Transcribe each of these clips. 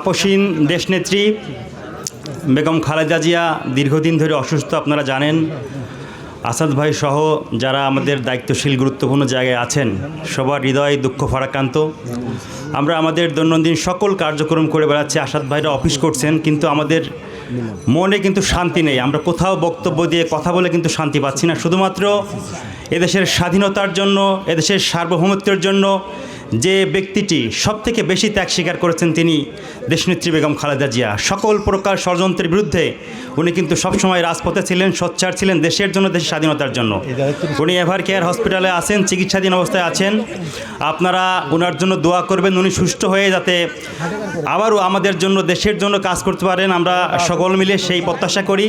আপসীন দেশনেত্রী বেগম খালেদা জিয়া দীর্ঘদিন ধরে অসুস্থ, আপনারা জানেন। আসাদ ভাই সহ যারা আমাদের দায়িত্বশীল গুরুত্বপূর্ণ জায়গায় আছেন সবার হৃদয় দুঃখ ফারাক্রান্ত। আমরা আমাদের দৈনন্দিন সকল কার্যক্রম করে বেড়াচ্ছি, আসাদ ভাইরা অফিস করছেন, কিন্তু আমাদের মনে কিন্তু শান্তি নেই। আমরা কোথাও বক্তব্য দিয়ে কথা বলে কিন্তু শান্তি পাচ্ছি না। শুধুমাত্র এদেশের স্বাধীনতার জন্য, এদেশের সার্বভৌমত্বের জন্য যে ব্যক্তিটি সবথেকে বেশি ত্যাগ স্বীকার করেছেন তিনি দেশনেত্রী বেগম খালেদা জিয়া। সকল প্রকার ষড়যন্ত্রের বিরুদ্ধে উনি কিন্তু সবসময় রাজপথে ছিলেন, সোচ্চার ছিলেন দেশের জন্য, দেশের স্বাধীনতার জন্য। উনি এভার কেয়ার হসপিটালে আছেন, চিকিৎসাধীন অবস্থায় আছেন। আপনারা ওনার জন্য দোয়া করবেন, উনি সুস্থ হয়ে যাতে আবারও আমাদের জন্য, দেশের জন্য কাজ করতে পারেন। আমরা সকল মিলে সেই প্রত্যাশা করি।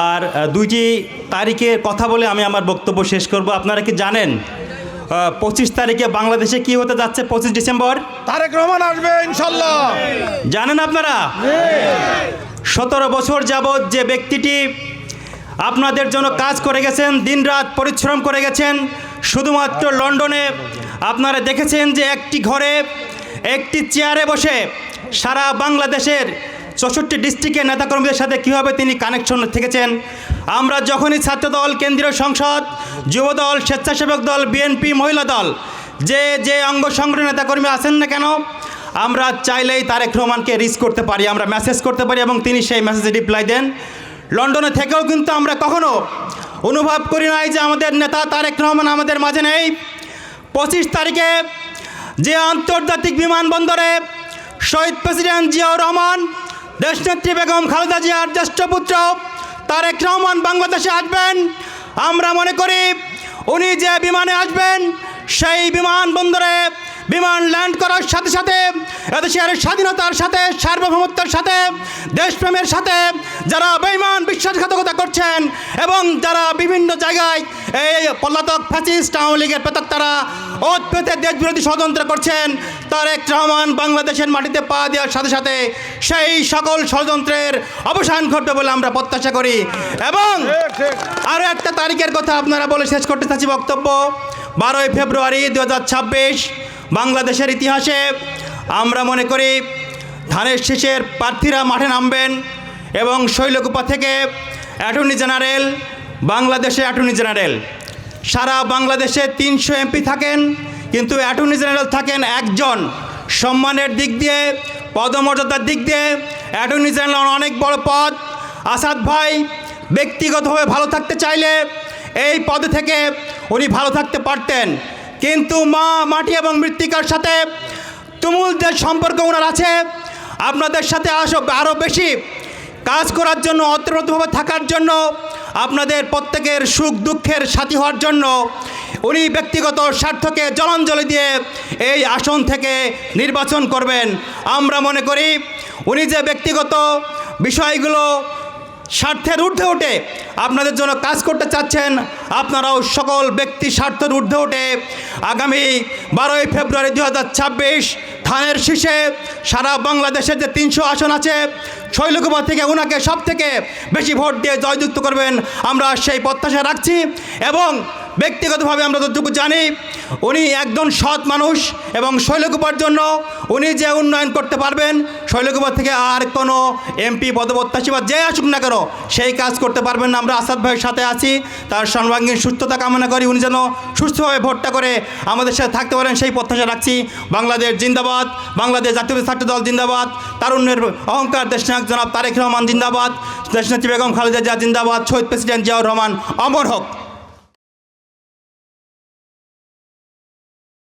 আর দুইটি তারিখে কথা বলে আমি আমার বক্তব্য শেষ করব। আপনারা কি জানেন 25 তারিখে বাংলাদেশে কি হতে যাচ্ছে? 25 ডিসেম্বর তারেক রহমান আসবে ইনশাল্লাহ। জানেন আপনারা? 17 বছর যাবৎ যে ব্যক্তিটি আপনাদের জন্য কাজ করে গেছেন, দিনরাত পরিশ্রম করে গেছেন, শুধুমাত্র লন্ডনে আপনারা দেখেছেন যে একটি ঘরে একটি চেয়ারে বসে সারা বাংলাদেশের 64 ডিস্ট্রিক্টের নেতাকর্মীদের সাথে কীভাবে তিনি কানেকশন থেকেছেন। আমরা যখনই ছাত্রদল, কেন্দ্রীয় সংসদ, যুবদল, স্বেচ্ছাসেবক দল, বিএনপি, মহিলা দল, যে অঙ্গ সংগঠনের নেতাকর্মী আছেন না কেন, আমরা চাইলেই তারেক রহমানকে রিচ করতে পারি, আমরা মেসেজ করতে পারি এবং তিনি সেই মেসেজে রিপ্লাই দেন। লন্ডনে থেকেও কিন্তু আমরা কখনো অনুভব করি নাই যে আমাদের নেতা তারেক রহমান আমাদের মাঝে নেই। 25 তারিখে যে আন্তর্জাতিক বিমানবন্দরে শহীদ প্রেসিডেন্ট জিয়াউর রহমান, দেশনেত্রী বেগম খালেদা জিয়ার জ্যেষ্ঠ পুত্র তারেক রহমান বাংলাদেশে আসবেন, আমরা মনে করি উনি যে বিমানে আসবেন সেই বিমানবন্দরে বিমান ল্যান্ড করার সাথে সাথে এদেশের স্বাধীনতার সাথে, সার্বভৌমত্বের সাথে, দেশপ্রেমের সাথে যারা বেঈমান বিশ্বাসঘাতকতা করছেন এবং যারা বিভিন্ন জায়গায় এই পলাতক ফ্যাসিস্ট আওয়ামী লীগের প্রেতাত্মারা ওত পেতে দেশবিরোধী ষড়যন্ত্র করছেন, তারেক রহমান বাংলাদেশের মাটিতে পা দেওয়ার সাথে সাথে সেই সকল ষড়যন্ত্রের অবসান ঘটবে বলে আমরা প্রত্যাশা করি। এবং আরও একটা তারিখের কথা আপনারা বলে শেষ করতে চাচ্ছি বক্তব্য। 12 ফেব্রুয়ারি 2026 বাংলাদেশের ইতিহাসে আমরা মনে করি ধানের শীষের প্রার্থীরা মাঠে নামবেন এবং শৈলকুপা থেকে অ্যাটর্নি জেনারেল, বাংলাদেশে অ্যাটর্নি জেনারেল, সারা বাংলাদেশে 300 এমপি থাকেন, কিন্তু অ্যাটর্নি জেনারেল থাকেন একজন। সম্মানের দিক দিয়ে, পদমর্যাদার দিক দিয়ে অ্যাটর্নি জেনারেল অনেক বড় পদ। আসাদ ভাই ব্যক্তিগতভাবে ভালো থাকতে চাইলে এই পদে থেকে উনি ভালো থাকতে পারতেন, কিন্তু মাটি এবং মৃত্তিকার সাথে তুমুল যে সম্পর্ক ওনার আছে, আপনাদের সাথে আরও বেশি কাজ করার জন্য, অতপ্রতভাবে থাকার জন্য, আপনাদের প্রত্যেকের সুখ দুঃখের সাথী হওয়ার জন্য উনি ব্যক্তিগত স্বার্থকে জলাঞ্জলি দিয়ে এই আসন থেকে নির্বাচন করবেন। আমরা মনে করি উনি যে ব্যক্তিগত বিষয়গুলো স্বার্থের ঊর্ধ্বে উঠে আপনাদের জন্য কাজ করতে চাচ্ছেন, আপনারাও সকল ব্যক্তি স্বার্থের ঊর্ধ্বে উঠে আগামী 12 ফেব্রুয়ারি 2026 ধানের শীষে সারা বাংলাদেশের যে 300 আসন আছে, শৈলকুপা থেকে ওনাকে সব থেকে বেশি ভোট দিয়ে জয়যুক্ত করবেন, আমরা সেই প্রত্যাশা রাখছি। এবং ব্যক্তিগতভাবে আমরা যতটুকু জানি উনি একজন সৎ মানুষ এবং শৈলকুপার জন্য উনি যে উন্নয়ন করতে পারবেন, শৈলকুপা থেকে আর কোনো এমপি পদপ্রত্যাশী বা যে আসুক না কেন সেই কাজ করতে পারবেন না। আমরা আসাদ ভাইয়ের সাথে আছি, তার সর্বাঙ্গীন সুস্থতা কামনা করি, উনি যেন সুস্থভাবে ভোটটা করে আমাদের সাথে থাকতে পারেন সেই প্রত্যাশা রাখছি। বাংলাদেশ জিন্দাবাদ, বাংলাদেশ জাতীয় ছাত্রদল জিন্দাবাদ, তারুণ্যের অহংকার দেশনায়ক জনাব তারেক রহমান জিন্দাবাদ, দেশনেত্রী বেগম খালেদা জিয়া জিন্দাবাদ, শহীদ প্রেসিডেন্ট জিয়াউর রহমান অমর হোক।